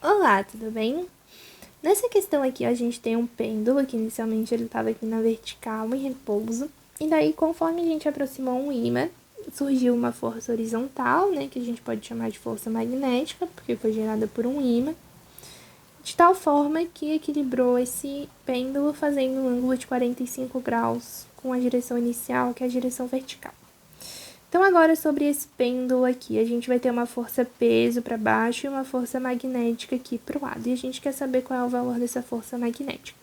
Olá, tudo bem? Nessa questão aqui, a gente tem um pêndulo, que inicialmente ele estava aqui na vertical, em repouso. E daí, conforme a gente aproximou um ímã, surgiu uma força horizontal, né, que a gente pode chamar de força magnética, porque foi gerada por um ímã, de tal forma que equilibrou esse pêndulo, fazendo um ângulo de 45 graus com a direção inicial, que é a direção vertical. Então, agora sobre esse pêndulo aqui, a gente vai ter uma força peso para baixo e uma força magnética aqui para o lado. E a gente quer saber qual é o valor dessa força magnética.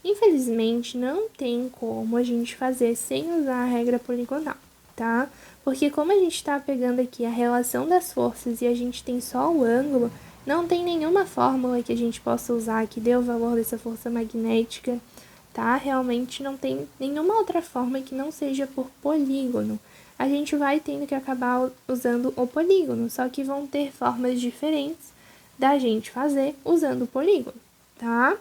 Infelizmente, não tem como a gente fazer sem usar a regra poligonal, tá? Porque como a gente está pegando aqui a relação das forças e a gente tem só o ângulo, não tem nenhuma fórmula que a gente possa usar que dê o valor dessa força magnética, tá? Realmente não tem nenhuma outra forma que não seja por polígono. A gente vai tendo que acabar usando o polígono, só que vão ter formas diferentes da gente fazer usando o polígono, tá?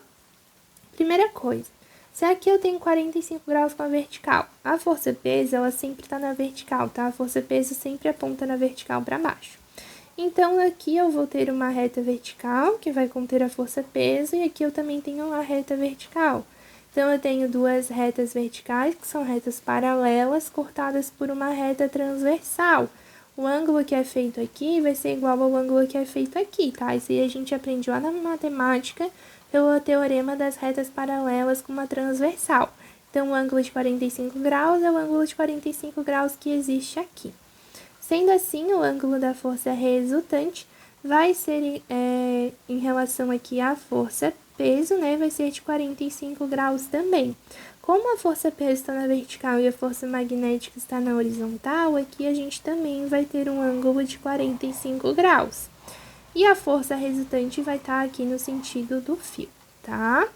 Primeira coisa, se aqui eu tenho 45 graus com a vertical, a força peso, ela sempre está na vertical, tá? A força peso sempre aponta na vertical para baixo. Então, aqui eu vou ter uma reta vertical, que vai conter a força peso, e aqui eu também tenho uma reta vertical. Então, eu tenho duas retas verticais, que são retas paralelas, cortadas por uma reta transversal. O ângulo que é feito aqui vai ser igual ao ângulo que é feito aqui, tá? Isso aí a gente aprendeu lá na matemática, pelo teorema das retas paralelas com uma transversal. Então, o ângulo de 45 graus é o ângulo de 45 graus que existe aqui. Sendo assim, o ângulo da força resultante vai ser, em relação aqui à força peso, né, vai ser de 45 graus também. Como a força peso está na vertical e a força magnética está na horizontal, aqui a gente também vai ter um ângulo de 45 graus. E a força resultante vai estar aqui no sentido do fio, tá?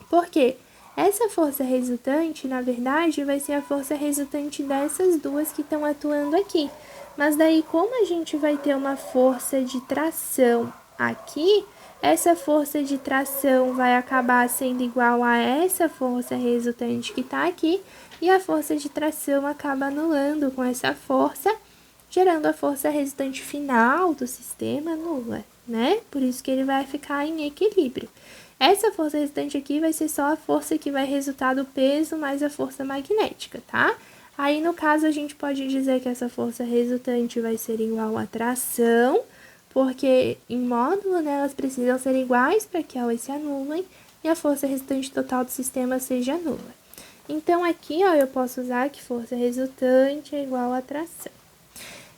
Por quê? Essa força resultante, na verdade, vai ser a força resultante dessas duas que estão atuando aqui. Mas daí, como a gente vai ter uma força de tração aqui, essa força de tração vai acabar sendo igual a essa força resultante que está aqui, e a força de tração acaba anulando com essa força, gerando a força resultante final do sistema nula, né? Por isso que ele vai ficar em equilíbrio. Essa força resultante aqui vai ser só a força que vai resultar do peso mais a força magnética, tá? Aí, no caso, a gente pode dizer que essa força resultante vai ser igual à tração, porque em módulo, né, elas precisam ser iguais para que elas se anulem e a força resultante total do sistema seja nula. Então, aqui, ó, eu posso usar que força resultante é igual à tração.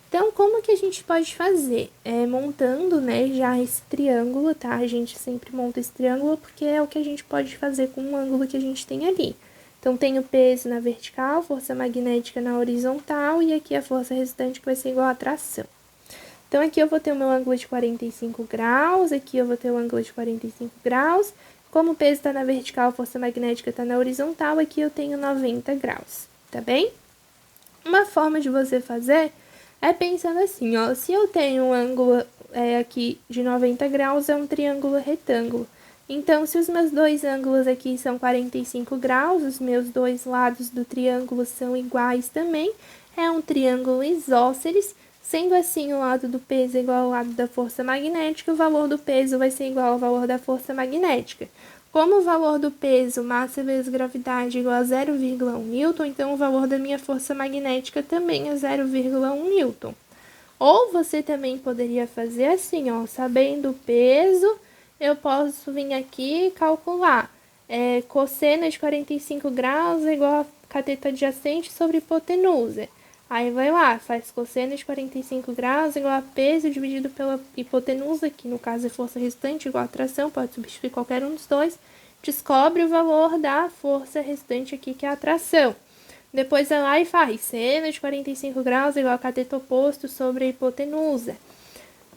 Então, como que a gente pode fazer? Montando, né, já esse triângulo, tá? A gente sempre monta esse triângulo porque é o que a gente pode fazer com o ângulo que a gente tem ali. Então, tem o peso na vertical, força magnética na horizontal e aqui a força resultante que vai ser igual à tração. Então, aqui eu vou ter o meu ângulo de 45 graus, aqui eu vou ter o ângulo de 45 graus. Como o peso está na vertical, a força magnética está na horizontal, aqui eu tenho 90 graus, tá bem? Uma forma de você fazer é pensando assim, ó, se eu tenho um ângulo aqui de 90 graus, é um triângulo retângulo. Então, se os meus dois ângulos aqui são 45 graus, os meus dois lados do triângulo são iguais também, é um triângulo isósceles. Sendo assim, o lado do peso é igual ao lado da força magnética, o valor do peso vai ser igual ao valor da força magnética. Como o valor do peso, massa vezes gravidade, é igual a 0,1 newton, então o valor da minha força magnética também é 0,1 newton. Ou você também poderia fazer assim, ó, sabendo o peso, eu posso vir aqui e calcular. Cosseno de 45 graus é igual a cateto adjacente sobre hipotenusa. Aí vai lá, faz cosseno de 45 graus igual a peso dividido pela hipotenusa, que no caso é força resultante igual a tração, pode substituir qualquer um dos dois. Descobre o valor da força restante aqui, que é a tração. Depois vai lá e faz seno de 45 graus igual a cateto oposto sobre a hipotenusa,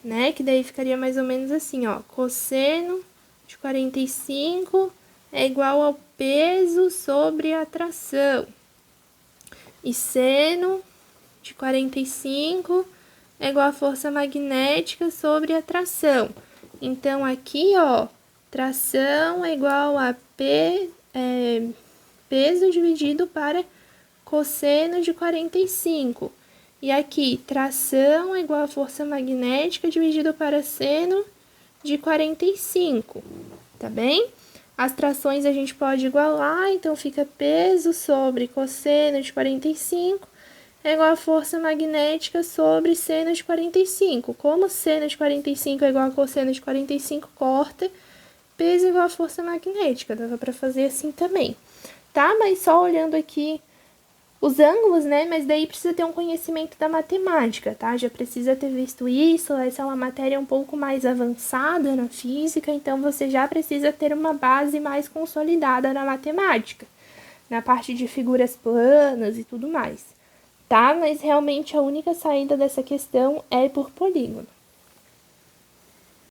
né? Que daí ficaria mais ou menos assim, ó. Cosseno de 45 é igual ao peso sobre a tração. E seno de 45 é igual a força magnética sobre a tração. Então, aqui, ó, tração é igual a peso dividido para cosseno de 45. E aqui, tração é igual a força magnética dividido para seno de 45, tá bem? As trações a gente pode igualar, então fica peso sobre cosseno de 45 é igual a força magnética sobre seno de 45. Como seno de 45 é igual a cosseno de 45, corta, peso igual a força magnética. Dava para fazer assim também, tá? Mas só olhando aqui os ângulos, né? Mas daí precisa ter um conhecimento da matemática, tá? Já precisa ter visto isso, essa é uma matéria um pouco mais avançada na física, então você já precisa ter uma base mais consolidada na matemática, na parte de figuras planas e tudo mais, tá? Mas realmente a única saída dessa questão é por polígono.